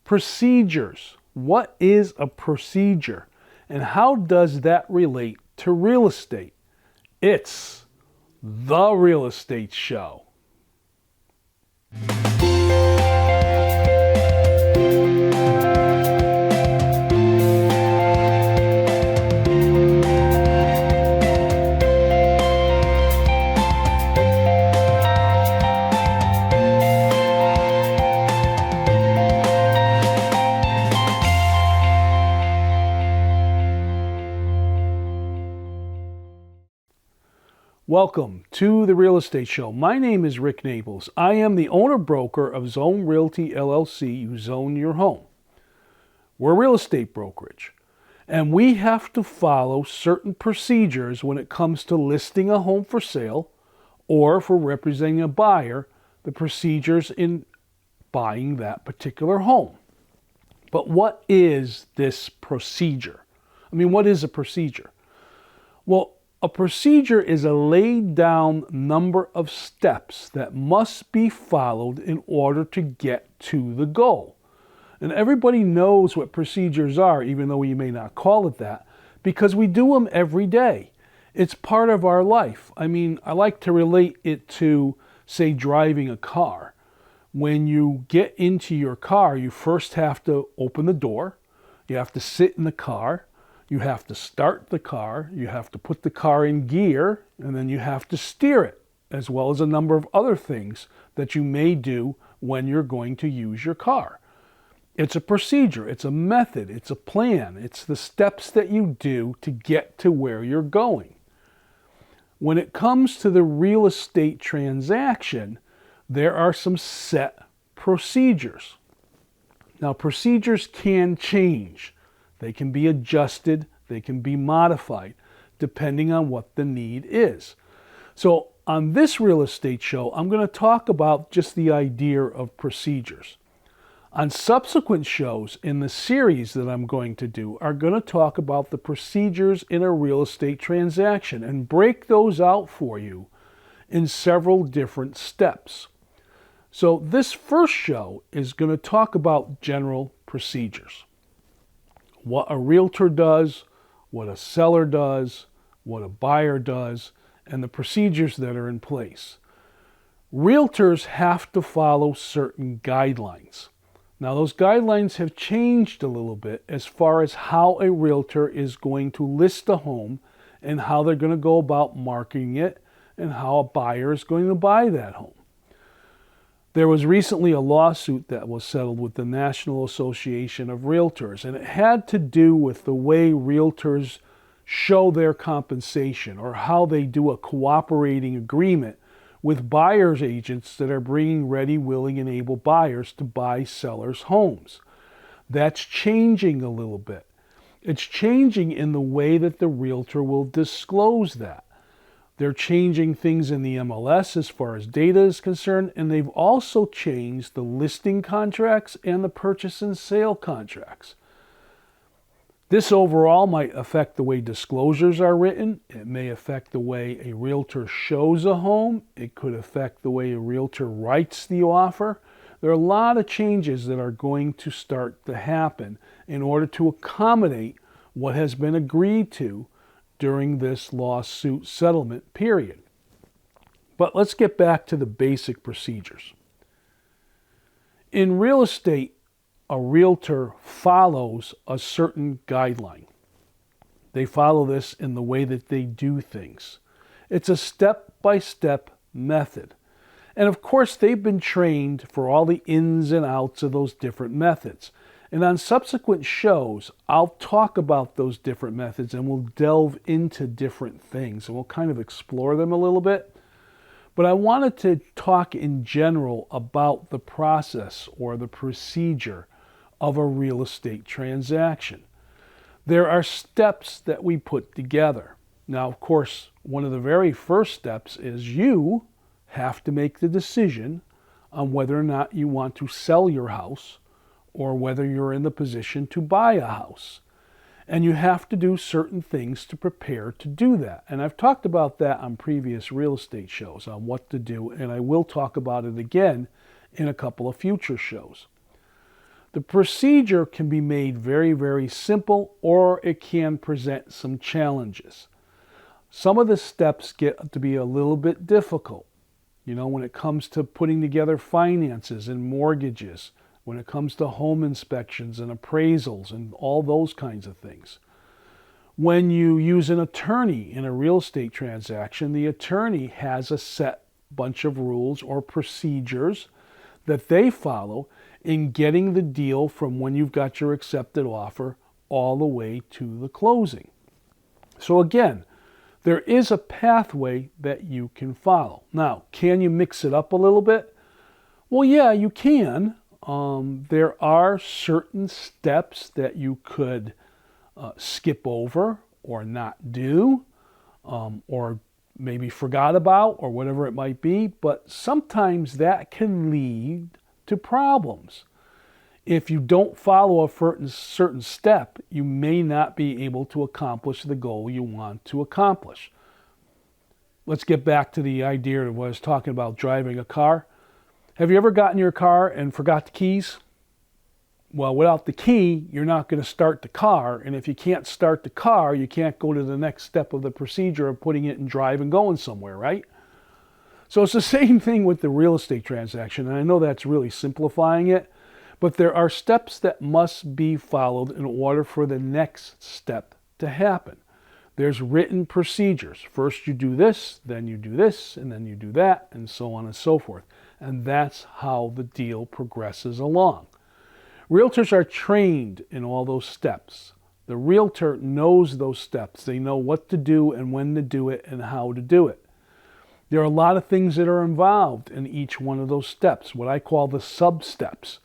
Procedures. What is a procedure? And how does that relate to real estate? It's the Real Estate Show. Welcome to the Real Estate Show. My name is Rick Naples. I am the owner-broker of Zone Realty LLC. You zone your home. We're a real estate brokerage, and we have to follow certain procedures when it comes to listing a home for sale or for representing a buyer, the procedures in buying that particular home. But what is this procedure? What is a procedure? Well, a procedure is a laid down number of steps that must be followed in order to get to the goal. And everybody knows what procedures are, even though you may not call it that, because we do them every day. It's part of our life. I like to relate it to, say, driving a car. When you get into your car, you first have to open the door, you have to sit in the car, you have to start the car, you have to put the car in gear, and then you have to steer it, as well as a number of other things that you may do when you're going to use your car. It's a procedure, it's a method, it's a plan, it's the steps that you do to get to where you're going. When it comes to the real estate transaction, there are some set procedures. Now, procedures can change. They can be adjusted, they can be modified, depending on what the need is. So on this real estate show, I'm going to talk about just the idea of procedures. On subsequent shows in the series that I'm going to do are going to talk about the procedures in a real estate transaction and break those out for you in several different steps. So this first show is going to talk about general procedures. What a realtor does, what a seller does, what a buyer does, and the procedures that are in place. Realtors have to follow certain guidelines. Now, those guidelines have changed a little bit as far as how a realtor is going to list a home and how they're going to go about marketing it and how a buyer is going to buy that home. There was recently a lawsuit that was settled with the National Association of Realtors, and it had to do with the way realtors show their compensation or how they do a cooperating agreement with buyer's agents that are bringing ready, willing, and able buyers to buy sellers' homes. That's changing a little bit. It's changing in the way that the realtor will disclose that. They're changing things in the MLS as far as data is concerned, and they've also changed the listing contracts and the purchase and sale contracts. This overall might affect the way disclosures are written. It may affect the way a realtor shows a home. It could affect the way a realtor writes the offer. There are a lot of changes that are going to start to happen in order to accommodate what has been agreed to during this lawsuit settlement period. But let's get back to the basic procedures. In real estate, a realtor follows a certain guideline. They follow this in the way that they do things. It's a step-by-step method. And of course, they've been trained for all the ins and outs of those different methods. And on subsequent shows, I'll talk about those different methods and we'll delve into different things and we'll kind of explore them a little bit. But I wanted to talk in general about the process or the procedure of a real estate transaction. There are steps that we put together. Now, of course, one of the very first steps is you have to make the decision on whether or not you want to sell your house or whether you're in the position to buy a house. And you have to do certain things to prepare to do that. And I've talked about that on previous real estate shows on what to do, and I will talk about it again in a couple of future shows. The procedure can be made very, very simple, or it can present some challenges. Some of the steps get to be a little bit difficult. When it comes to putting together finances and mortgages, when it comes to home inspections and appraisals and all those kinds of things. When you use an attorney in a real estate transaction, the attorney has a set bunch of rules or procedures that they follow in getting the deal from when you've got your accepted offer all the way to the closing. So again, there is a pathway that you can follow. Now, can you mix it up a little bit? Well, yeah, you can. There are certain steps that you could skip over or not do, or maybe forgot about, or whatever it might be. But sometimes that can lead to problems. If you don't follow a certain step, you may not be able to accomplish the goal you want to accomplish. Let's get back to the idea of what I was talking about, driving a car. Have you ever gotten in your car and forgot the keys? Well, without the key, you're not going to start the car. And if you can't start the car, you can't go to the next step of the procedure of putting it in drive and going somewhere, right? So it's the same thing with the real estate transaction. And I know that's really simplifying it. But there are steps that must be followed in order for the next step to happen. There's written procedures. First you do this, then you do this, and then you do that, and so on and so forth. And that's how the deal progresses along. Realtors are trained in all those steps. The realtor knows those steps. They know what to do and when to do it and how to do it. There are a lot of things that are involved in each one of those steps, what I call the sub-steps.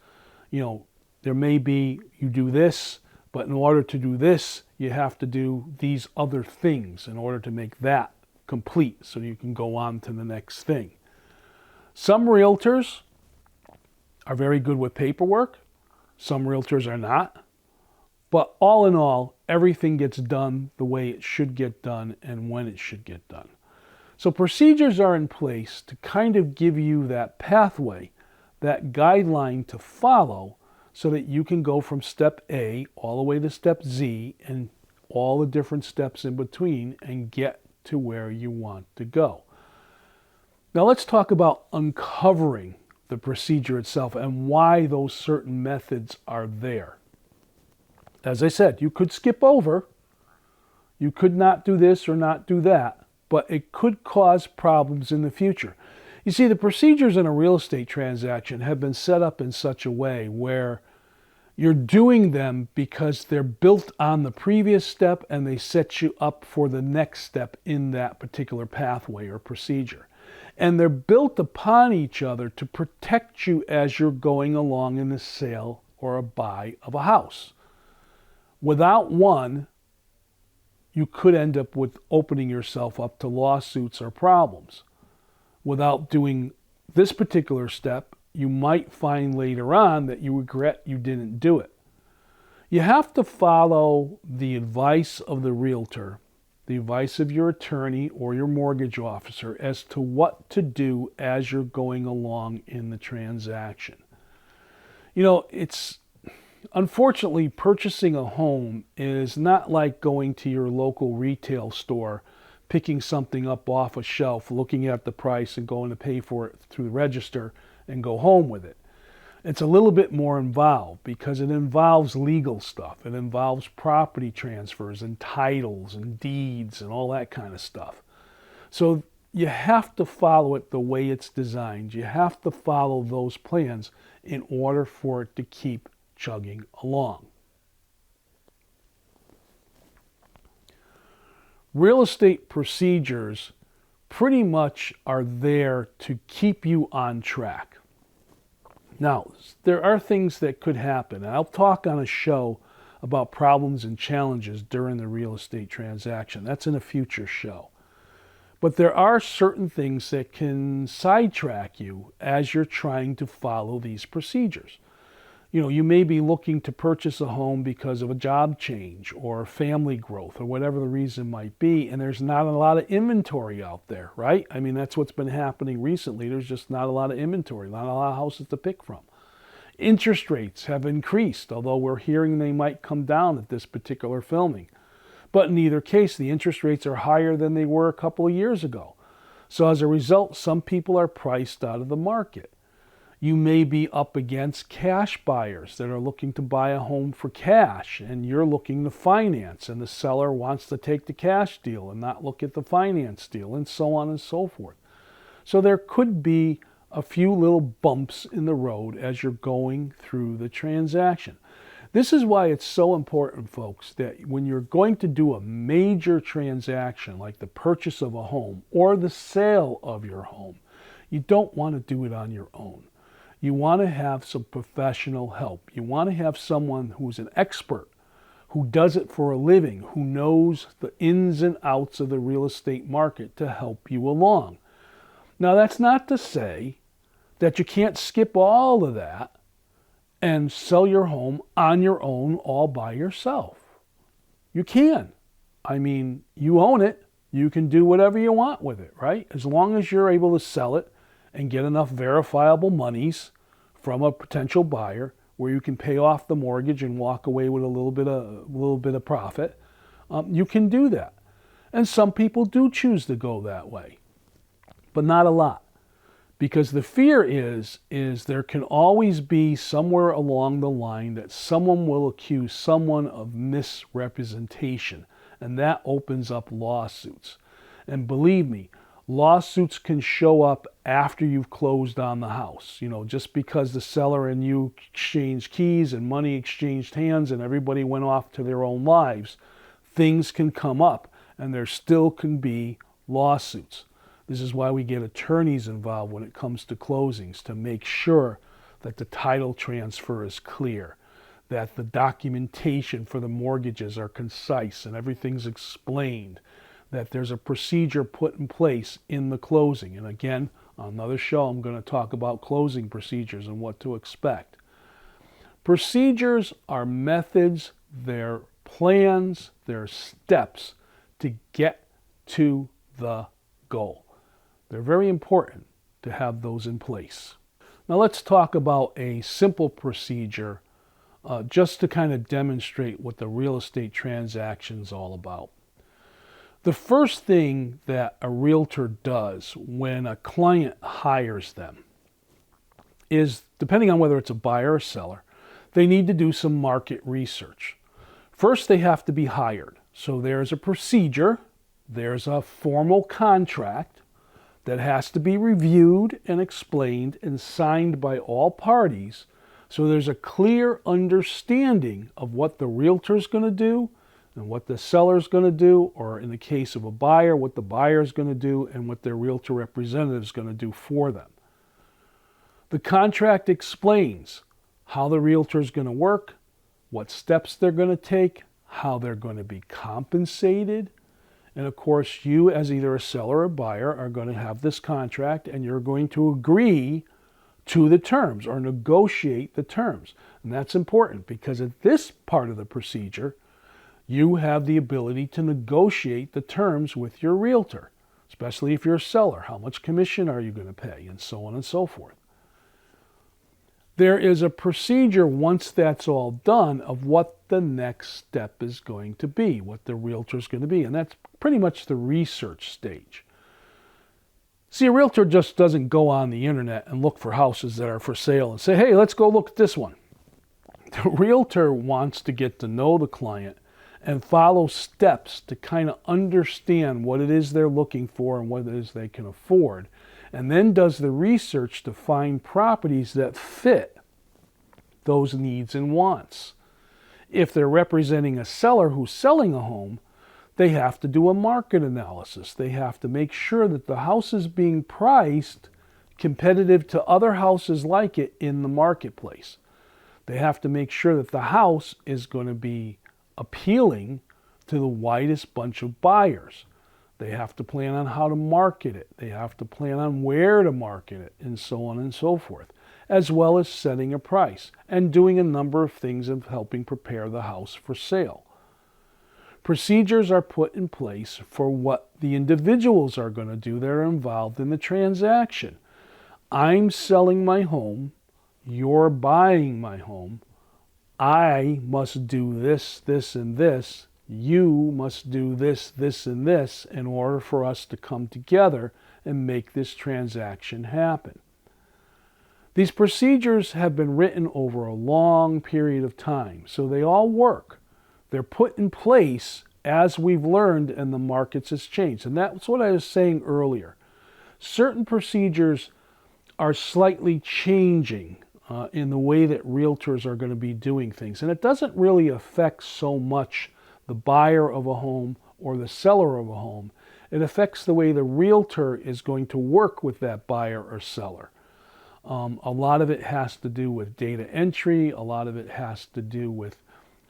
There may be, you do this, but in order to do this, you have to do these other things in order to make that complete so you can go on to the next thing. Some realtors are very good with paperwork. Some realtors are not. But all in all, everything gets done the way it should get done and when it should get done. So procedures are in place to kind of give you that pathway, that guideline to follow, so that you can go from step A all the way to step Z and all the different steps in between and get to where you want to go. Now let's talk about uncovering the procedure itself and why those certain methods are there. As I said, you could skip over, you could not do this or not do that, but it could cause problems in the future. You see, the procedures in a real estate transaction have been set up in such a way where you're doing them because they're built on the previous step and they set you up for the next step in that particular pathway or procedure. And they're built upon each other to protect you as you're going along in the sale or a buy of a house. Without one, you could end up with opening yourself up to lawsuits or problems. Without doing this particular step, you might find later on that you regret you didn't do it. You have to follow the advice of the realtor, the advice of your attorney or your mortgage officer as to what to do as you're going along in the transaction. It's unfortunately, purchasing a home is not like going to your local retail store, picking something up off a shelf, looking at the price and going to pay for it through the register and go home with it. It's a little bit more involved because it involves legal stuff. It involves property transfers and titles and deeds and all that kind of stuff. So you have to follow it the way it's designed. You have to follow those plans in order for it to keep chugging along. Real estate procedures pretty much are there to keep you on track. Now, there are things that could happen. I'll talk on a show about problems and challenges during the real estate transaction. That's in a future show. But there are certain things that can sidetrack you as you're trying to follow these procedures. You may be looking to purchase a home because of a job change or family growth or whatever the reason might be, and there's not a lot of inventory out there, right? I mean, that's what's been happening recently. There's just not a lot of inventory, not a lot of houses to pick from. Interest rates have increased, although we're hearing they might come down at this particular filming. But in either case, the interest rates are higher than they were a couple of years ago. So as a result, some people are priced out of the market. You may be up against cash buyers that are looking to buy a home for cash, and you're looking to finance, and the seller wants to take the cash deal and not look at the finance deal, and so on and so forth. So there could be a few little bumps in the road as you're going through the transaction. This is why it's so important, folks, that when you're going to do a major transaction like the purchase of a home or the sale of your home, you don't want to do it on your own. You want to have some professional help. You want to have someone who's an expert, who does it for a living, who knows the ins and outs of the real estate market to help you along. Now, that's not to say that you can't skip all of that and sell your home on your own all by yourself. You can. I mean, you own it. You can do whatever you want with it, right? As long as you're able to sell it and get enough verifiable monies from a potential buyer where you can pay off the mortgage and walk away with a little bit of profit, you can do that. And some people do choose to go that way, but not a lot. Because the fear is there can always be somewhere along the line that someone will accuse someone of misrepresentation, and that opens up lawsuits. And believe me, lawsuits can show up after you've closed on the house. You know, just because the seller and you exchanged keys and money exchanged hands and everybody went off to their own lives, things can come up and there still can be lawsuits. This is why we get attorneys involved when it comes to closings, to make sure that the title transfer is clear, that the documentation for the mortgages are concise and everything's explained, that there's a procedure put in place in the closing. And again, on another show, I'm going to talk about closing procedures and what to expect. Procedures are methods, they're plans, they're steps to get to the goal. They're very important to have those in place. Now let's talk about a simple procedure just to kind of demonstrate what the real estate transaction is all about. The first thing that a realtor does when a client hires them is, depending on whether it's a buyer or seller, they need to do some market research. First, they have to be hired. So there's a procedure, there's a formal contract that has to be reviewed and explained and signed by all parties, so there's a clear understanding of what the realtor is going to do and what the seller is going to do, or in the case of a buyer, what the buyer is going to do and what their realtor representative is going to do for them. The contract explains how the realtor is going to work, what steps they're going to take, how they're going to be compensated. And of course, you as either a seller or buyer are going to have this contract and you're going to agree to the terms or negotiate the terms. And that's important because at this part of the procedure, you have the ability to negotiate the terms with your realtor, especially if you're a seller. How much commission are you going to pay, and so on and so forth. There is a procedure once that's all done of what the next step is going to be, what the realtor is going to be, and that's pretty much the research stage. See, a realtor just doesn't go on the internet and look for houses that are for sale and say, hey, let's go look at this one. The realtor wants to get to know the client and follow steps to kind of understand what it is they're looking for and what it is they can afford, and then does the research to find properties that fit those needs and wants. If they're representing a seller who's selling a home, they have to do a market analysis. They have to make sure that the house is being priced competitive to other houses like it in the marketplace. They have to make sure that the house is going to be appealing to the widest bunch of buyers. They have to plan on how to market it. They have to plan on where to market it, and so on and so forth, as well as setting a price and doing a number of things of helping prepare the house for sale. Procedures are put in place for what the individuals are going to do that are involved in the transaction. I'm selling my home you're buying my home. I must do this, this, and this. You must do this, this, and this in order for us to come together and make this transaction happen. These procedures have been written over a long period of time, so they all work. They're put in place as we've learned and the markets has changed. And that's what I was saying earlier. Certain procedures are slightly changing in the way that realtors are going to be doing things. And it doesn't really affect so much the buyer of a home or the seller of a home. It affects the way the realtor is going to work with that buyer or seller. A lot of it has to do with data entry. A lot of it has to do with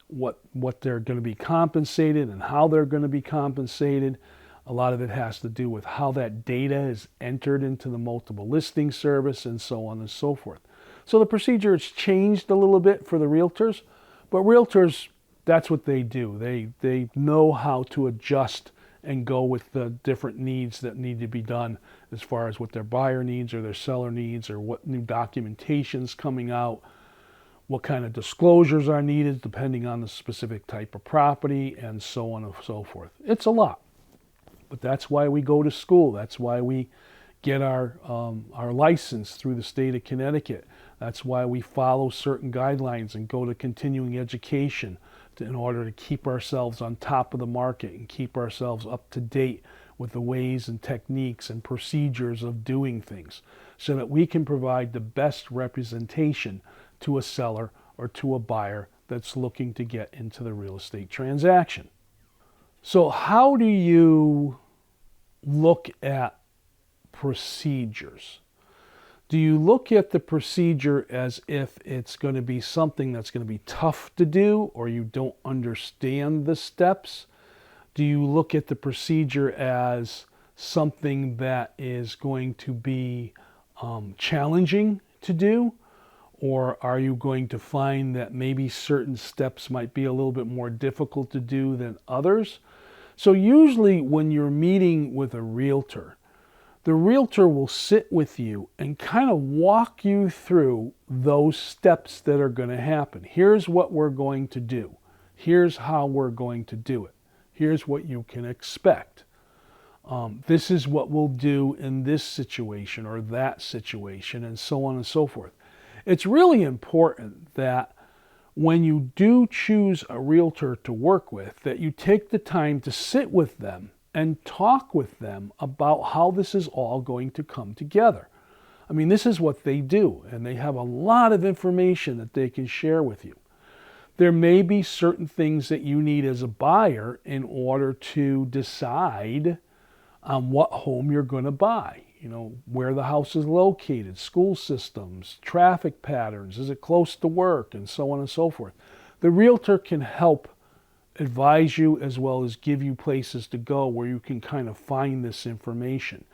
what they're going to be compensated and how they're going to be compensated. A lot of it has to do with how that data is entered into the multiple listing service and so on and so forth. So the procedure has changed a little bit for the realtors, but realtors, that's what they do. They know how to adjust and go with the different needs that need to be done as far as what their buyer needs or their seller needs or what new documentation's coming out, what kind of disclosures are needed depending on the specific type of property, and so on and so forth. It's a lot, but that's why we go to school. That's why we get our license through the state of Connecticut. That's why we follow certain guidelines and go to continuing education in order to keep ourselves on top of the market and keep ourselves up to date with the ways and techniques and procedures of doing things so that we can provide the best representation to a seller or to a buyer that's looking to get into the real estate transaction. So how do you look at procedures? Do you look at the procedure as if it's going to be something that's going to be tough to do or you don't understand the steps? Do you look at the procedure as something that is going to be challenging to do? Or are you going to find that maybe certain steps might be a little bit more difficult to do than others? So usually when you're meeting with a realtor, the realtor will sit with you and kind of walk you through those steps that are going to happen. Here's what we're going to do. Here's how we're going to do it. Here's what you can expect. This is what we'll do in this situation or that situation, and so on and so forth. It's really important that when you do choose a realtor to work with, that you take the time to sit with them and talk with them about how this is all going to come together. I mean, this is what they do, and they have a lot of information that they can share with you. There may be certain things that you need as a buyer in order to decide on what home you're going to buy. You know, where the house is located, school systems, traffic patterns, is it close to work, and so on and so forth. The realtor can help advise you as well as give you places to go where you can kind of find this information.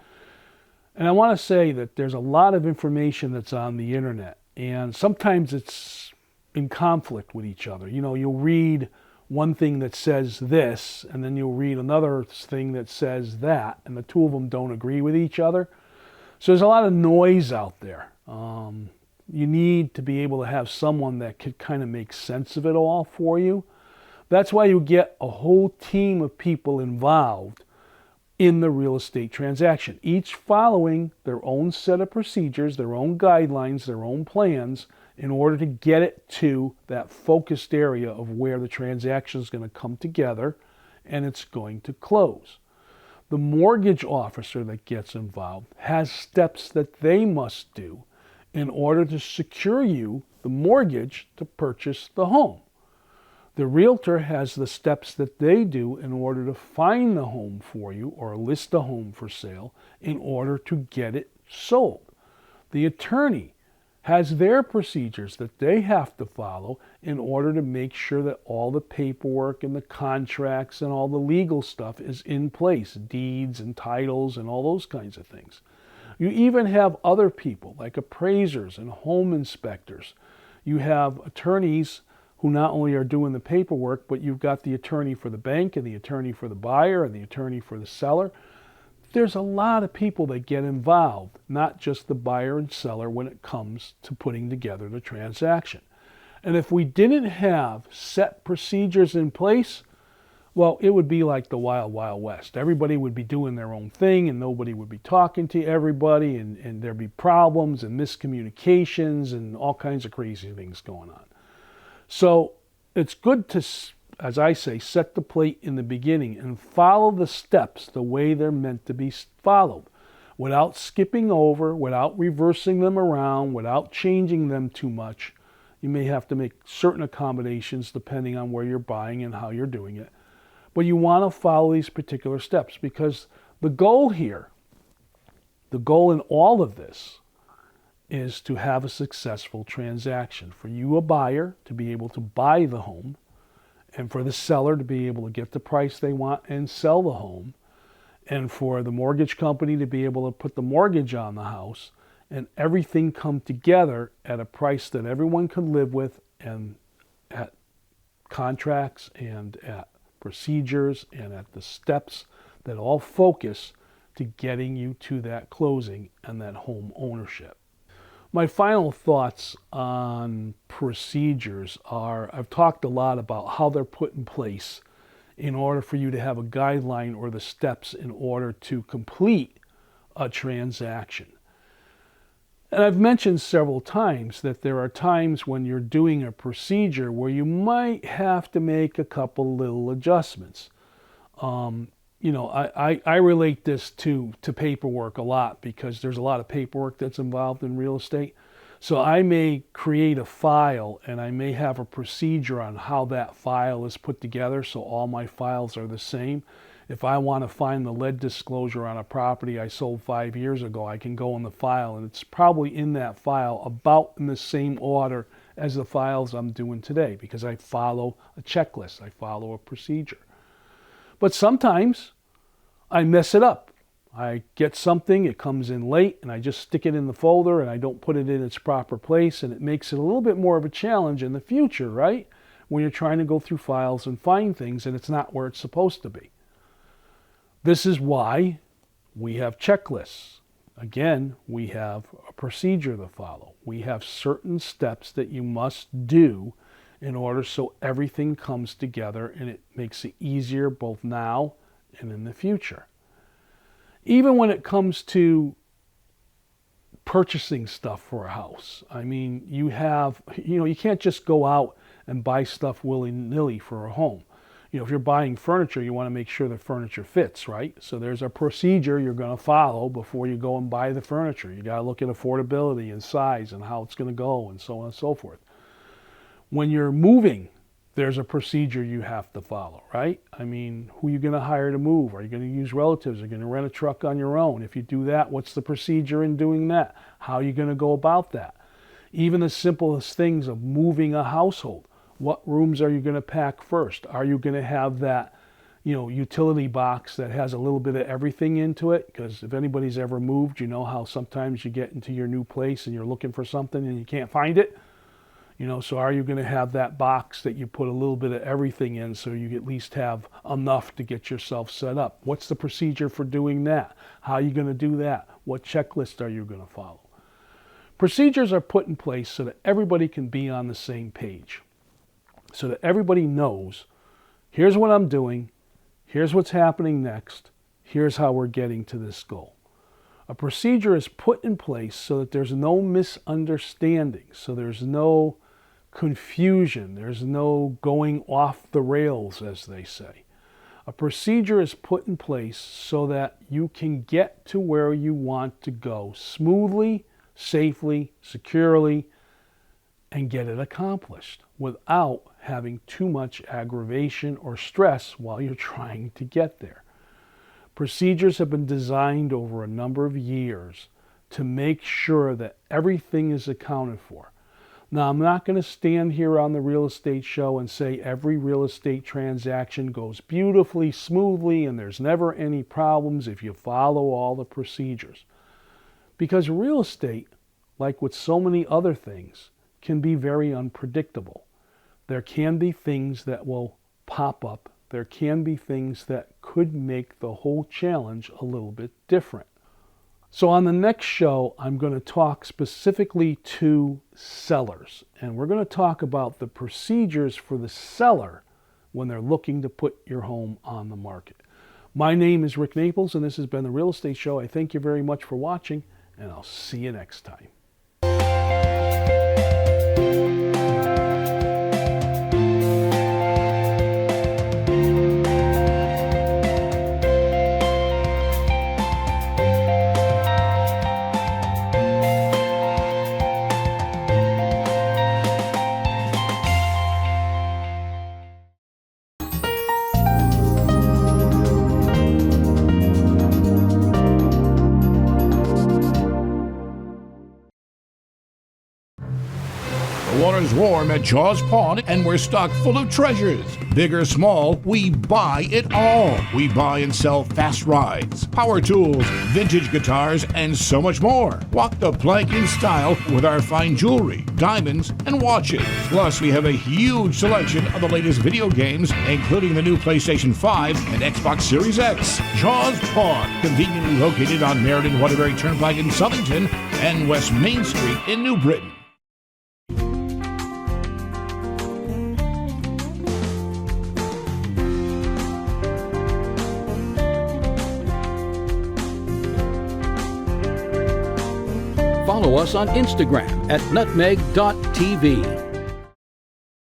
And I want to say that there's a lot of information that's on the internet, and sometimes it's in conflict with each other. You know, you'll read one thing that says this, and then you'll read another thing that says that, and the two of them don't agree with each other. So there's a lot of noise out there. You need to be able to have someone that could kind of make sense of it all for you. That's why you get a whole team of people involved in the real estate transaction, each following their own set of procedures, their own guidelines, their own plans, in order to get it to that focused area of where the transaction is going to come together and it's going to close. The mortgage officer that gets involved has steps that they must do in order to secure you the mortgage to purchase the home. The realtor has the steps that they do in order to find the home for you or list a home for sale in order to get it sold. The attorney has their procedures that they have to follow in order to make sure that all the paperwork and the contracts and all the legal stuff is in place, deeds and titles and all those kinds of things. You even have other people like appraisers and home inspectors. You have attorneys who not only are doing the paperwork, but you've got the attorney for the bank and the attorney for the buyer and the attorney for the seller. there's a lot of people that get involved, not just the buyer and seller, when it comes to putting together the transaction. And if we didn't have set procedures in place, well, it would be like the wild, wild west. Everybody would be doing their own thing and nobody would be talking to everybody, and there'd be problems and miscommunications and all kinds of crazy things going on. So it's good to, as I say, set the plate in the beginning and follow the steps the way they're meant to be followed, without skipping over, without reversing them around, without changing them too much. You may have to make certain accommodations depending on where you're buying and how you're doing it. But you want to follow these particular steps, because the goal here, the goal in all of this, is to have a successful transaction. For you, a buyer, to be able to buy the home, and for the seller to be able to get the price they want and sell the home, and for the mortgage company to be able to put the mortgage on the house, and everything come together at a price that everyone can live with, and at contracts and at procedures and at the steps that all focus to getting you to that closing and that home ownership. My final thoughts on procedures are, I've talked a lot about how they're put in place in order for you to have a guideline or the steps in order to complete a transaction. And I've mentioned several times that there are times when you're doing a procedure where you might have to make a couple little adjustments. I relate this to paperwork a lot, because there's a lot of paperwork that's involved in real estate. So I may create a file and I may have a procedure on how that file is put together so all my files are the same. If I want to find the lead disclosure on a property I sold 5 years ago, I can go in the file, and it's probably in that file about in the same order as the files I'm doing today, because I follow a checklist, I follow a procedure. But sometimes I mess it up. I get something, it comes in late, and I just stick it in the folder and I don't put it in its proper place, and it makes it a little bit more of a challenge in the future, right? When you're trying to go through files and find things and it's not where it's supposed to be. This is why we have checklists. Again, we have a procedure to follow. We have certain steps that you must do in order so everything comes together and it makes it easier both now and in the future. Even when it comes to purchasing stuff for a house, I mean, you can't just go out and buy stuff willy-nilly for a home. If you're buying furniture, you want to make sure the furniture fits, right? So there's a procedure you're going to follow before you go and buy the furniture. You got to look at affordability and size and how it's going to go and so on and so forth. When you're moving, there's a procedure you have to follow, right? I mean, who are you going to hire to move? Are you going to use relatives? Are you going to rent a truck on your own? If you do that, what's the procedure in doing that? How are you going to go about that? Even the simplest things of moving a household. What rooms are you going to pack first? Are you going to have that, utility box that has a little bit of everything into it? Because if anybody's ever moved, you know how sometimes you get into your new place and you're looking for something and you can't find it. So are you going to have that box that you put a little bit of everything in so you at least have enough to get yourself set up? What's the procedure for doing that? How are you going to do that? What checklist are you going to follow? Procedures are put in place so that everybody can be on the same page. So that everybody knows, here's what I'm doing, here's what's happening next, here's how we're getting to this goal. A procedure is put in place so that there's no misunderstanding, so there's no confusion, there's no going off the rails, as they say. A procedure is put in place so that you can get to where you want to go smoothly, safely, securely, and get it accomplished without having too much aggravation or stress while you're trying to get there. Procedures have been designed over a number of years to make sure that everything is accounted for. Now, I'm not going to stand here on the real estate show and say every real estate transaction goes beautifully, smoothly, and there's never any problems if you follow all the procedures. Because real estate, like with so many other things, can be very unpredictable. There can be things that will pop up there can be things that could make the whole challenge a little bit different. So on the next show, I'm going to talk specifically to sellers, and we're going to talk about the procedures for the seller when they're looking to put your home on the market. My name is Rick Naples, and this has been The Real Estate Show. I thank you very much for watching, and I'll see you next time. The water's warm at Jaws Pond, and we're stocked full of treasures. Big or small, we buy it all. We buy and sell fast rides, power tools, vintage guitars, and so much more. Walk the plank in style with our fine jewelry, diamonds, and watches. Plus, we have a huge selection of the latest video games, including the new PlayStation 5 and Xbox Series X. Jaws Pond, conveniently located on Meriden-Waterbury Turnpike in Southington and West Main Street in New Britain. Follow us on Instagram at nutmeg.tv.